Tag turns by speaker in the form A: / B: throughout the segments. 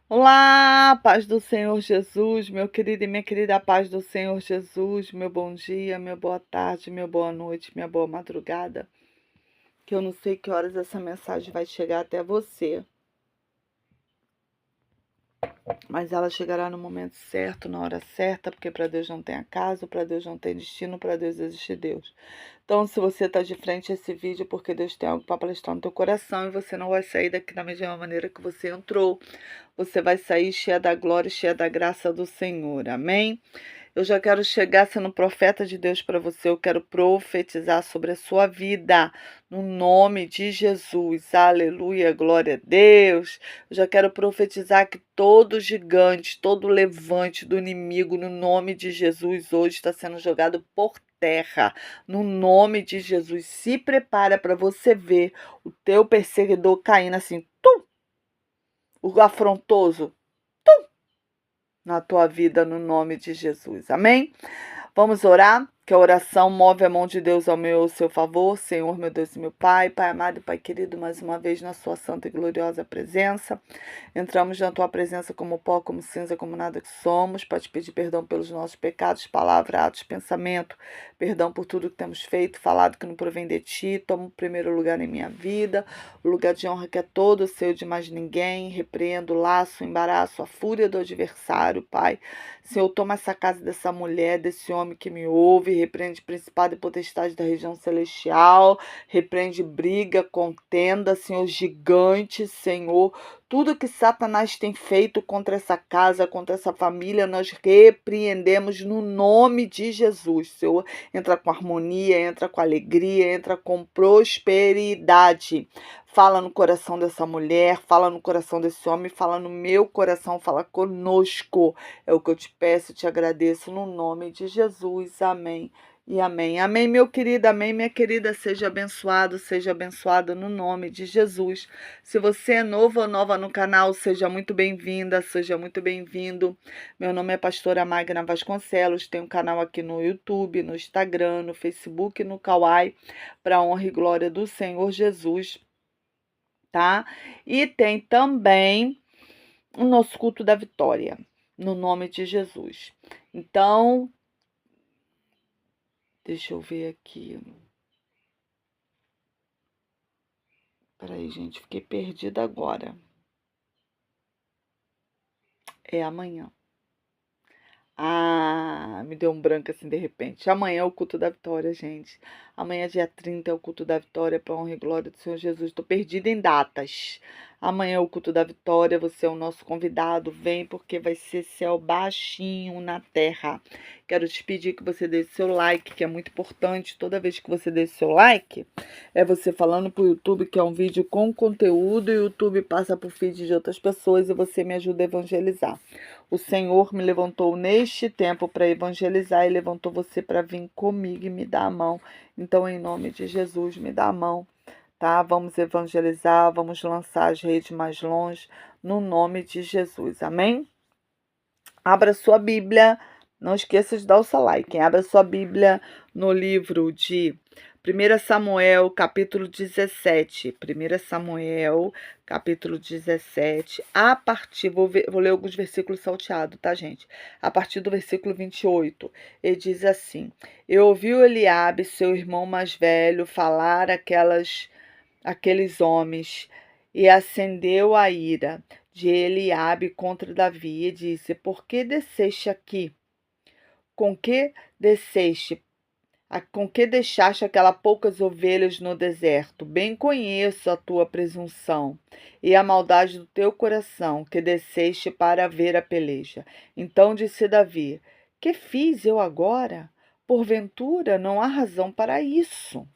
A: Olá, paz do Senhor Jesus, meu querido e minha querida, paz do Senhor Jesus, meu bom dia, minha boa tarde, minha boa noite, minha boa madrugada, que eu não sei que horas essa mensagem vai chegar até você, mas ela chegará no momento certo, na hora certa, porque para Deus não tem acaso, para Deus não tem destino, para Deus existe Deus. Então, se você está de frente a esse vídeo, porque Deus tem algo para palestrar no teu coração e você não vai sair daqui da mesma maneira que você entrou, você vai sair cheia da glória e cheia da graça do Senhor. Amém? Eu já quero chegar sendo profeta de Deus para você. Eu quero profetizar sobre a sua vida, no nome de Jesus. Aleluia, glória a Deus. Eu já quero profetizar que todo gigante, todo levante do inimigo, no nome de Jesus, hoje está sendo jogado por terra, no nome de Jesus. Se prepara para você ver o teu perseguidor caindo assim, tum, o afrontoso na tua vida, no nome de Jesus. Amém? Vamos orar? Que a oração move a mão de Deus ao meu, ao seu favor. Senhor, meu Deus e meu Pai, Pai amado e Pai querido, mais uma vez na sua santa e gloriosa presença. Entramos na tua presença como pó, como cinza, como nada que somos, para te pedir perdão pelos nossos pecados, palavra, atos, pensamento, perdão por tudo que temos feito, falado que não provém de ti. Toma o primeiro lugar em minha vida, o lugar de honra que é todo seu, de mais ninguém. Repreendo o laço, o embaraço, a fúria do adversário, Pai. Senhor, toma essa casa dessa mulher, desse homem que me ouve, repreende principado e potestade da região celestial, repreende briga, contenda, Senhor, gigante, Senhor, tudo que Satanás tem feito contra essa casa, contra essa família, nós repreendemos no nome de Jesus, Senhor. Entra com harmonia, entra com alegria, entra com prosperidade. Fala no coração dessa mulher, fala no coração desse homem, fala no meu coração, fala conosco. É o que eu te peço e te agradeço no nome de Jesus. Amém. E amém. Amém, meu querido. Amém, minha querida. Seja abençoado no nome de Jesus. Se você é novo ou nova no canal, seja muito bem-vinda, seja muito bem-vindo. Meu nome é pastora Magna Vasconcelos. Tenho um canal aqui no YouTube, no Instagram, no Facebook e no Kawai, para a honra e glória do Senhor Jesus, tá? E tem também o nosso culto da vitória, no nome de Jesus. Então, deixa eu ver aqui. Peraí, gente, fiquei perdida agora. É amanhã. Ah, me deu um branco assim de repente. Amanhã é o culto da vitória, gente. Amanhã, dia 30, é o culto da vitória, para honra e glória do Senhor Jesus. Estou perdida em datas. Amanhã é o culto da vitória, você é o nosso convidado. Vem, porque vai ser céu baixinho na terra. Quero te pedir que você deixe seu like, que é muito importante. Toda vez que você deixe seu like, é você falando para o YouTube que é um vídeo com conteúdo. E o YouTube passa para o feed de outras pessoas e você me ajuda a evangelizar. O Senhor me levantou neste tempo para evangelizar e levantou você para vir comigo e me dar a mão. Então, em nome de Jesus, me dá a mão, tá? Vamos evangelizar, vamos lançar as redes mais longe, no nome de Jesus. Amém? Abra sua Bíblia, não esqueça de dar o seu like. Abra sua Bíblia no livro de 1 Samuel, capítulo 17. 1 Samuel, capítulo 17. Vou ler alguns versículos salteados, tá, gente? A partir do versículo 28. Ele diz assim: Eu ouvi Eliabe, seu irmão mais velho, falar aqueles homens, e acendeu a ira de Eliabe contra Davi, e disse: Por que desceste aqui? Com que desceste? Com que deixaste aquelas poucas ovelhas no deserto? Bem conheço a tua presunção e a maldade do teu coração, que desceste para ver a peleja. Então disse Davi: Que fiz eu agora? Porventura não há razão para isso.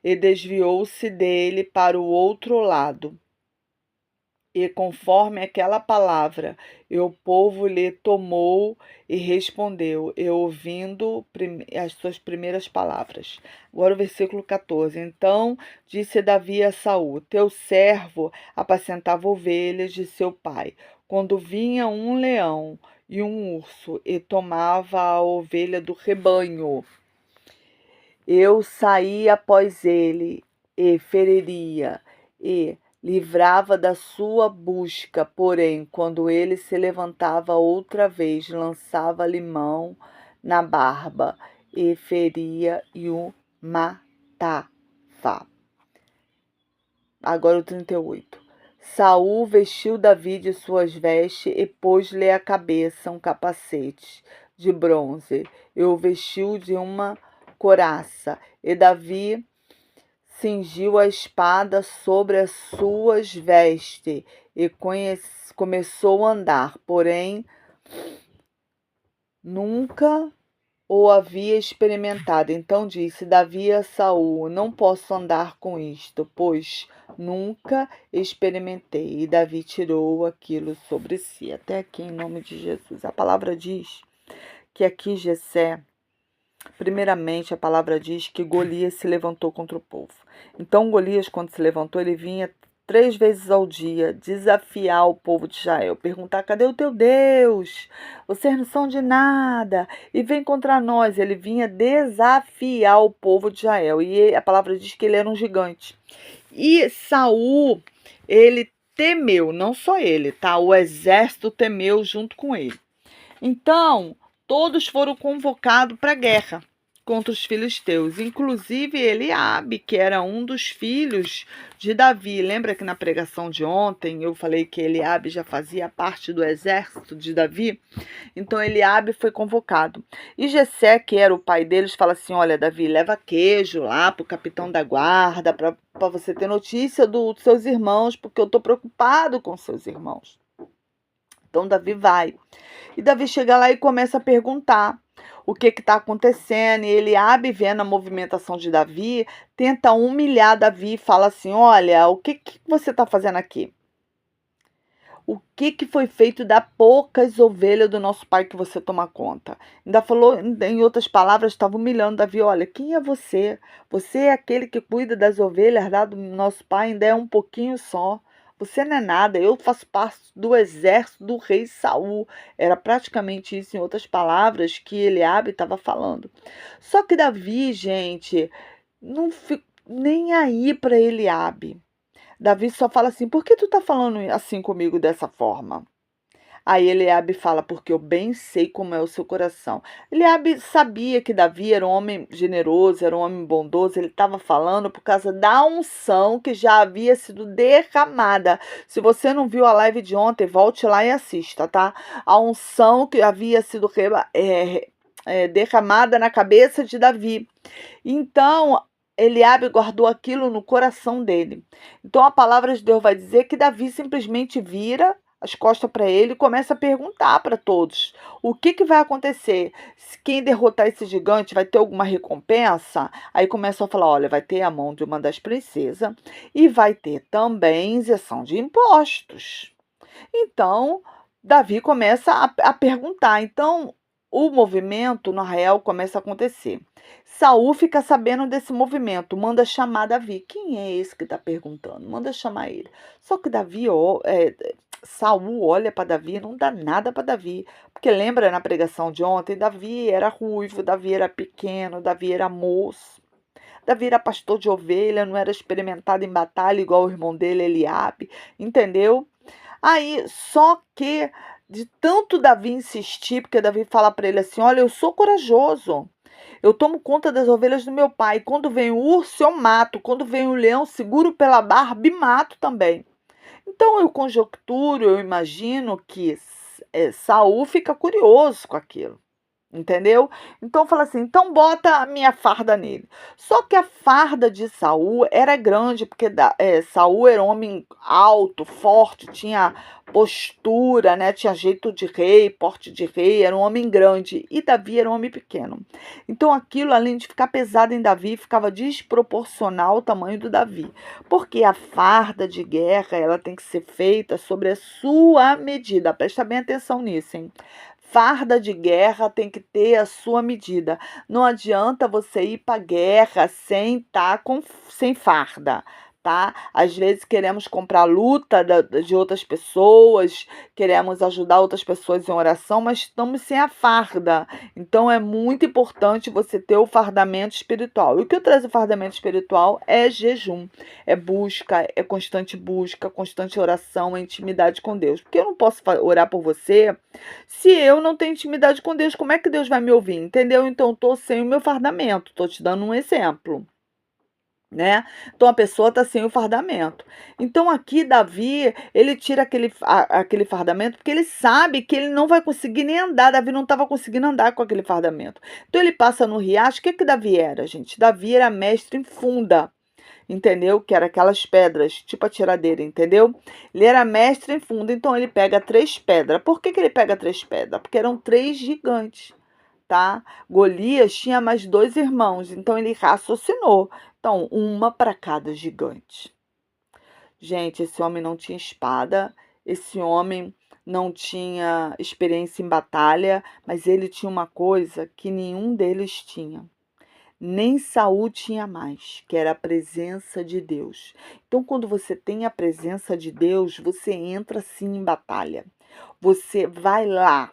A: E desviou-se dele para o outro lado. E conforme aquela palavra, e o povo lhe tomou e respondeu, e ouvindo as suas primeiras palavras. Agora o versículo 14. Então disse Davi a Saul: Teu servo apacentava ovelhas de seu pai. Quando vinha um leão e um urso e tomava a ovelha do rebanho, eu saía após ele e feriria, e livrava da sua busca, porém, quando ele se levantava outra vez, lançava-lhe mão na barba e feria e o matava. Agora o 38. Saul vestiu Davi de suas vestes e pôs-lhe à cabeça um capacete de bronze e o vestiu de uma couraça. E Davi cingiu a espada sobre as suas vestes e começou a andar, porém nunca o havia experimentado. Então disse Davi a Saul: Não posso andar com isto, pois nunca experimentei. E Davi tirou aquilo sobre si. Até aqui, em nome de Jesus. A palavra diz que aqui Jessé, primeiramente, a palavra diz que Golias se levantou contra o povo. Então Golias, quando se levantou, ele vinha 3 vezes ao dia desafiar o povo de Israel, perguntar: cadê o teu Deus? Vocês não são de nada e vem contra nós. Ele vinha desafiar o povo de Israel e a palavra diz que ele era um gigante. E Saul, ele temeu, não só ele, tá? O exército temeu junto com ele. Então, todos foram convocados para a guerra contra os filisteus, inclusive Eliabe, que era um dos filhos de Davi. Lembra que na pregação de ontem eu falei que Eliabe já fazia parte do exército de Davi? Então Eliabe foi convocado. E Jessé, que era o pai deles, fala assim: olha, Davi, leva queijo lá pro capitão da guarda para você ter notícia dos seus irmãos, porque eu estou preocupado com seus irmãos. Então Davi vai. E Davi chega lá e começa a perguntar o que está acontecendo. E Eliabe, vendo a movimentação de Davi, tenta humilhar Davi e fala assim: olha, o que você está fazendo aqui? O que foi feito das poucas ovelhas do nosso pai que você toma conta? Ainda falou, em outras palavras, estava humilhando Davi: olha, quem é você? Você é aquele que cuida das ovelhas lá do nosso pai, ainda é um pouquinho só. Você não é nada, eu faço parte do exército do rei Saul. Era praticamente isso, em outras palavras, que Eliabe estava falando. Só que Davi, gente, não ficou nem aí para Eliabe. Davi só fala assim: por que tu tá falando assim comigo dessa forma? Aí Eliabe fala: porque eu bem sei como é o seu coração. Eliabe sabia que Davi era um homem generoso, era um homem bondoso. Ele estava falando por causa da unção que já havia sido derramada. Se você não viu a live de ontem, volte lá e assista, tá? A unção que havia sido derramada na cabeça de Davi. Então, Eliabe guardou aquilo no coração dele. Então, a palavra de Deus vai dizer que Davi simplesmente vira as costas para ele e começa a perguntar para todos: o que vai acontecer? Quem derrotar esse gigante vai ter alguma recompensa? Aí começa a falar: olha, vai ter a mão de uma das princesas e vai ter também isenção de impostos. Então, Davi começa a perguntar. Então, o movimento, no Israel, começa a acontecer. Saul fica sabendo desse movimento, manda chamar Davi. Quem é esse que está perguntando? Manda chamar ele. Só que Saul olha para Davi e não dá nada para Davi. Porque lembra na pregação de ontem, Davi era ruivo, Davi era pequeno, Davi era moço. Davi era pastor de ovelha, não era experimentado em batalha igual o irmão dele, Eliabe, entendeu? Aí, só que de tanto Davi insistir, porque Davi fala para ele assim: olha, eu sou corajoso, eu tomo conta das ovelhas do meu pai. Quando vem o urso, eu mato. Quando vem o leão, seguro pela barba e mato também. Então eu conjecturo, eu imagino que Saul fica curioso com aquilo. Entendeu? Então fala assim: então bota a minha farda nele. Só que a farda de Saul era grande, porque Saul era um homem alto, forte, tinha postura, né? Tinha jeito de rei, porte de rei, era um homem grande. E Davi era um homem pequeno. Então aquilo, além de ficar pesado em Davi, ficava desproporcional ao tamanho do Davi. Porque a farda de guerra, ela tem que ser feita sobre a sua medida. Presta bem atenção nisso, hein? Farda de guerra tem que ter a sua medida. Não adianta você ir para a guerra sem farda, tá? Às vezes queremos comprar a luta de outras pessoas, queremos ajudar outras pessoas em oração, mas estamos sem a farda. Então é muito importante você ter o fardamento espiritual. E o que traz o fardamento espiritual é jejum, é busca, constante oração, é intimidade com Deus. Porque eu não posso orar por você se eu não tenho intimidade com Deus. Como é que Deus vai me ouvir? Entendeu? Então eu tô sem o meu fardamento. Tô te dando um exemplo, né? Então a pessoa está sem o fardamento. Então aqui Davi, ele tira aquele fardamento porque ele sabe que ele não vai conseguir nem andar. Davi não estava conseguindo andar com aquele fardamento. Então ele passa no riacho. O que Davi era, gente? Davi era mestre em funda. Entendeu? Que era aquelas pedras, tipo a tiradeira, entendeu? Ele era mestre em funda, então ele pega 3 pedras. Por que ele pega 3 pedras? Porque eram 3 gigantes, tá? Golias tinha mais 2 irmãos, então ele raciocinou. Então, uma para cada gigante. Gente, esse homem não tinha espada, esse homem não tinha experiência em batalha, mas ele tinha uma coisa que nenhum deles tinha. Nem Saul tinha mais, que era a presença de Deus. Então, quando você tem a presença de Deus, você entra sim em batalha. Você vai lá.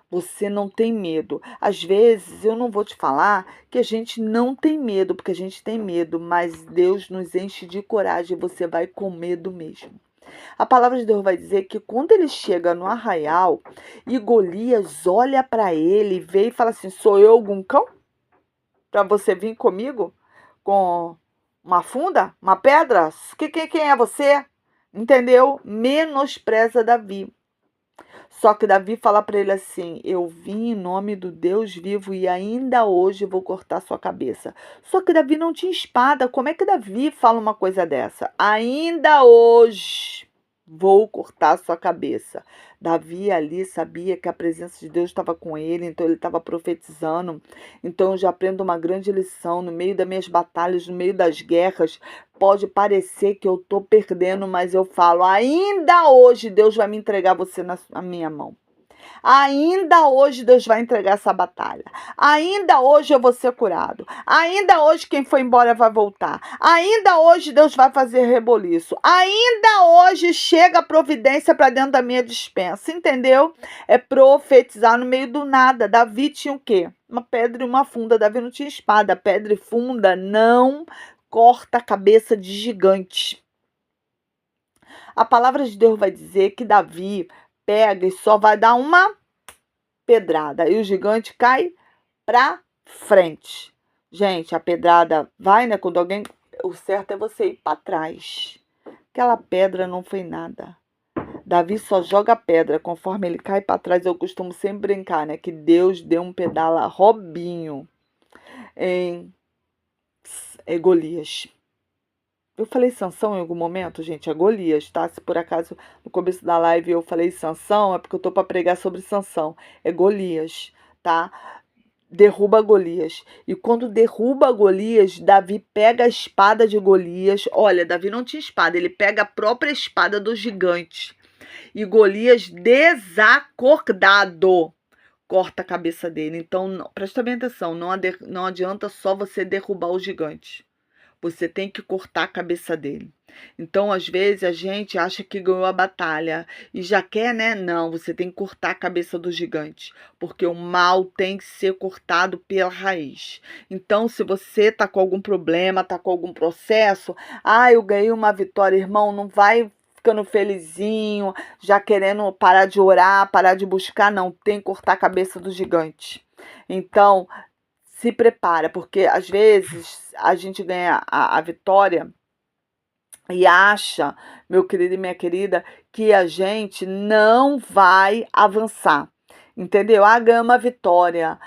A: Você não tem medo. Às vezes, eu não vou te falar que a gente não tem medo, porque a gente tem medo, mas Deus nos enche de coragem e você vai com medo mesmo. A palavra de Deus vai dizer que quando ele chega no arraial e Golias olha para ele, vê e fala assim: sou eu algum cão? Para você vir comigo com uma funda, uma pedra? Quem é você? Entendeu? Menospreza Davi. Só que Davi fala para ele assim: eu vim em nome do Deus vivo e ainda hoje vou cortar sua cabeça. Só que Davi não tinha espada. Como é que Davi fala uma coisa dessa? Ainda hoje vou cortar sua cabeça. Davi ali sabia que a presença de Deus estava com ele, então ele estava profetizando. Então eu já aprendo uma grande lição no meio das minhas batalhas, no meio das guerras. Pode parecer que eu estou perdendo, mas eu falo, ainda hoje Deus vai me entregar você na minha mão. Ainda hoje Deus vai entregar essa batalha. Ainda hoje eu vou ser curado. Ainda hoje quem foi embora vai voltar. Ainda hoje Deus vai fazer reboliço. Ainda hoje chega a providência para dentro da minha despensa. Entendeu? É profetizar no meio do nada. Davi tinha o quê? Uma pedra e uma funda. Davi não tinha espada. Pedra e funda não corta a cabeça de gigante. A palavra de Deus vai dizer que Davi pega e só vai dar uma pedrada. E o gigante cai pra frente. Gente, a pedrada vai, né? Quando alguém. O certo é você ir para trás. Aquela pedra não foi nada. Davi só joga a pedra. Conforme ele cai para trás, eu costumo sempre brincar, né? Que Deus deu um pedala Robinho em Golias. Eu falei Sansão em algum momento, gente, é Golias, tá? Se por acaso no começo da live eu falei Sansão, é porque eu tô para pregar sobre Sansão. É Golias, tá? Derruba Golias. E quando derruba Golias, Davi pega a espada de Golias. Olha, Davi não tinha espada, ele pega a própria espada do gigante. E Golias, desacordado, corta a cabeça dele. Então, presta bem atenção, não adianta só você derrubar o gigante. Você tem que cortar a cabeça dele. Então, às vezes, a gente acha que ganhou a batalha e já quer, né? Não, você tem que cortar a cabeça do gigante, porque o mal tem que ser cortado pela raiz. Então, se você tá com algum problema, tá com algum processo, eu ganhei uma vitória, irmão, não vai ficando felizinho, já querendo parar de orar, parar de buscar, não, tem que cortar a cabeça do gigante. Então, se prepara, porque às vezes a gente ganha a vitória e acha, meu querido e minha querida, que a gente não vai avançar. Entendeu? Ganha uma vitória.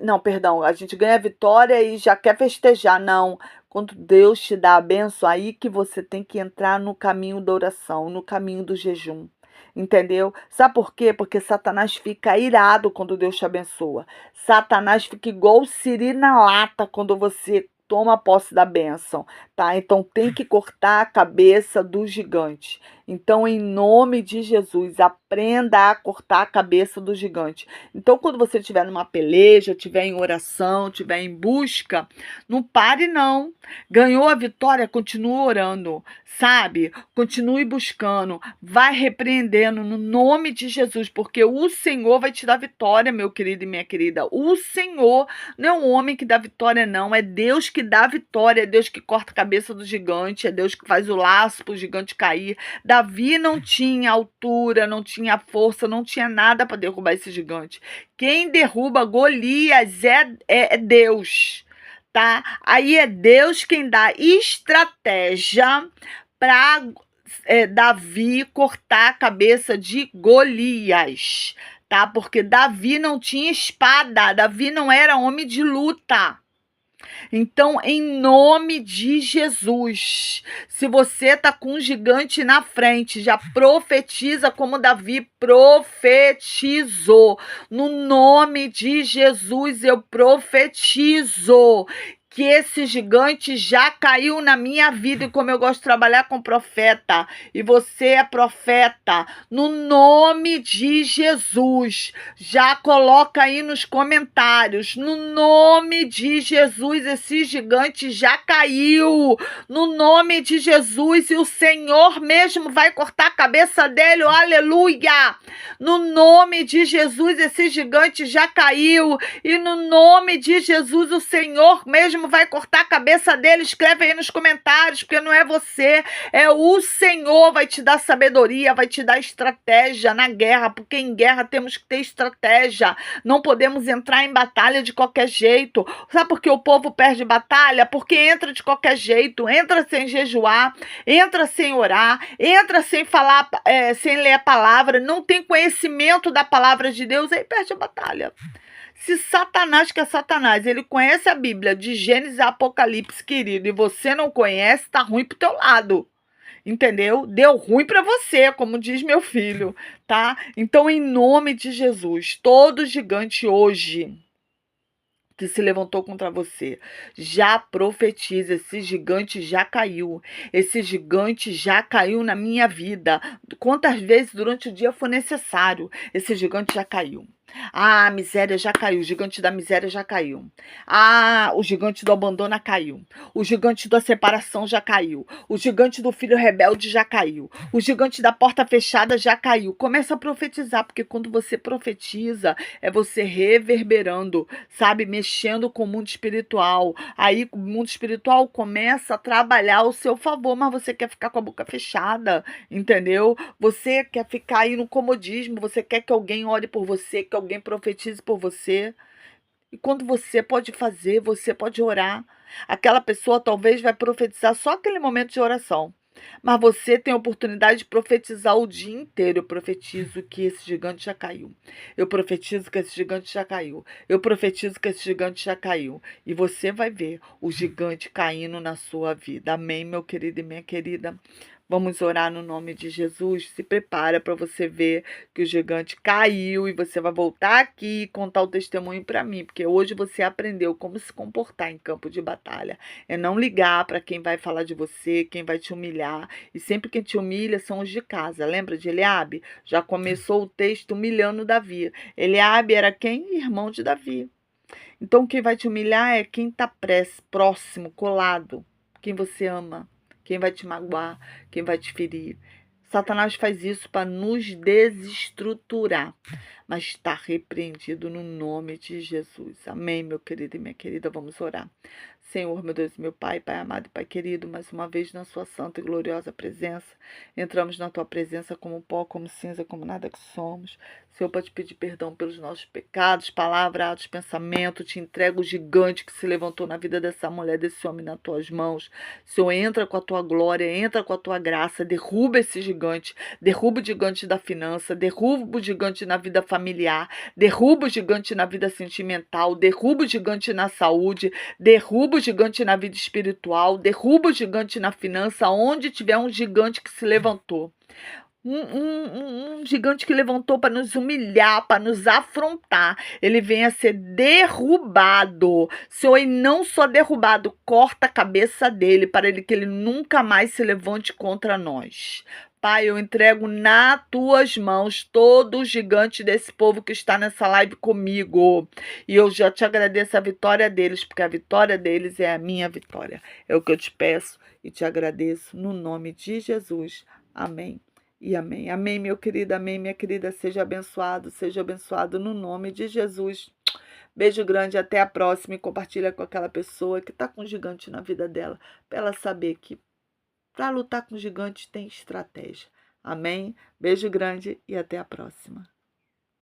A: Não, perdão, a gente ganha a vitória e já quer festejar. Não. Quando Deus te dá a benção, aí que você tem que entrar no caminho da oração, no caminho do jejum. Entendeu? Sabe por quê? Porque Satanás fica irado quando Deus te abençoa. Satanás fica igual o siri na lata quando você toma posse da bênção, tá? Então tem que cortar a cabeça do gigante. Então, em nome de Jesus, aprenda a cortar a cabeça do gigante. Então, quando você estiver numa peleja, estiver em oração, estiver em busca, não pare não. Ganhou a vitória, continue orando, sabe? Continue buscando, vai repreendendo no nome de Jesus, porque o Senhor vai te dar vitória, meu querido e minha querida. O Senhor não é um homem que dá vitória, não. É Deus que dá vitória, é Deus que corta a cabeça do gigante, é Deus que faz o laço para o gigante cair. Davi não tinha altura, não tinha força, não tinha nada para derrubar esse gigante. Quem derruba Golias é Deus, tá? Aí é Deus quem dá estratégia para Davi cortar a cabeça de Golias, tá? Porque Davi não tinha espada, Davi não era homem de luta. Então, em nome de Jesus, se você tá com um gigante na frente, já profetiza como Davi profetizou. No nome de Jesus, eu profetizo que esse gigante já caiu na minha vida, e como eu gosto de trabalhar com profeta, e você é profeta, no nome de Jesus, já coloca aí nos comentários, no nome de Jesus, esse gigante já caiu, no nome de Jesus, e o Senhor mesmo vai cortar a cabeça dele, aleluia, no nome de Jesus, esse gigante já caiu, e no nome de Jesus, o Senhor mesmo vai cortar a cabeça dele. Escreve aí nos comentários, porque não é você, é o Senhor. Vai te dar sabedoria, vai te dar estratégia na guerra, porque em guerra temos que ter estratégia, não podemos entrar em batalha de qualquer jeito. Sabe por que o povo perde batalha? Porque entra de qualquer jeito, entra sem jejuar, entra sem orar, entra sem falar, sem ler a palavra, não tem conhecimento da palavra de Deus, aí perde a batalha. Se Satanás, que é Satanás, ele conhece a Bíblia de Gênesis a Apocalipse, querido, e você não conhece, tá ruim pro teu lado. Entendeu? Deu ruim para você, como diz meu filho, tá? Então, em nome de Jesus, todo gigante hoje que se levantou contra você, já profetiza, esse gigante já caiu, esse gigante já caiu na minha vida, quantas vezes durante o dia for necessário, esse gigante já caiu. Ah, a miséria já caiu, o gigante da miséria já caiu. Ah, o gigante do abandono caiu. O gigante da separação já caiu. O gigante do filho rebelde já caiu. O gigante da porta fechada já caiu. Começa a profetizar, porque quando você profetiza, é você reverberando, sabe? Mexendo com o mundo espiritual. Aí o mundo espiritual começa a trabalhar ao seu favor, mas você quer ficar com a boca fechada, entendeu? Você quer ficar aí no comodismo, você quer que alguém ore por você, que alguém profetize por você. E quando você pode fazer, você pode orar. Aquela pessoa talvez vai profetizar só aquele momento de oração. Mas você tem a oportunidade de profetizar o dia inteiro. Eu profetizo que esse gigante já caiu. Eu profetizo que esse gigante já caiu. Eu profetizo que esse gigante já caiu. E você vai ver o gigante caindo na sua vida. Amém, meu querido e minha querida? Vamos orar no nome de Jesus. Se prepara para você ver que o gigante caiu e você vai voltar aqui e contar o testemunho para mim, porque hoje você aprendeu como se comportar em campo de batalha. É não ligar para quem vai falar de você, quem vai te humilhar. E sempre quem te humilha são os de casa. Lembra de Eliabe? Já começou o texto humilhando Davi. Eliabe era quem? Irmão de Davi. Então quem vai te humilhar é quem está próximo, colado, quem você ama. Quem vai te magoar, quem vai te ferir. Satanás faz isso para nos desestruturar, mas está repreendido no nome de Jesus. Amém, meu querido e minha querida, vamos orar. Senhor, meu Deus, meu Pai, Pai amado e Pai querido, mais uma vez na sua santa e gloriosa presença, entramos na tua presença como pó, como cinza, como nada que somos. Senhor, para te pedir perdão pelos nossos pecados, palavras, atos, pensamento, te entrego o gigante que se levantou na vida dessa mulher, desse homem nas tuas mãos. Senhor, entra com a tua glória, entra com a tua graça, derruba esse gigante, derruba o gigante da finança, derruba o gigante na vida familiar, derruba o gigante na vida sentimental, derruba o gigante na saúde, derruba o gigante na vida espiritual, derruba o gigante na finança, onde tiver um gigante que se levantou. Um gigante que levantou para nos humilhar, para nos afrontar, ele vem a ser derrubado. Senhor, e não só derrubado, corta a cabeça dele, para ele que ele nunca mais se levante contra nós. Pai, eu entrego nas tuas mãos todo o gigante desse povo que está nessa live comigo. E eu já te agradeço a vitória deles, porque a vitória deles é a minha vitória. É o que eu te peço e te agradeço no nome de Jesus. Amém e amém. Amém, meu querido, amém, minha querida. Seja abençoado no nome de Jesus. Beijo grande, até a próxima e compartilha com aquela pessoa que está com um gigante na vida dela, para ela saber que para lutar com gigantes tem estratégia. Amém? Beijo grande e até a próxima.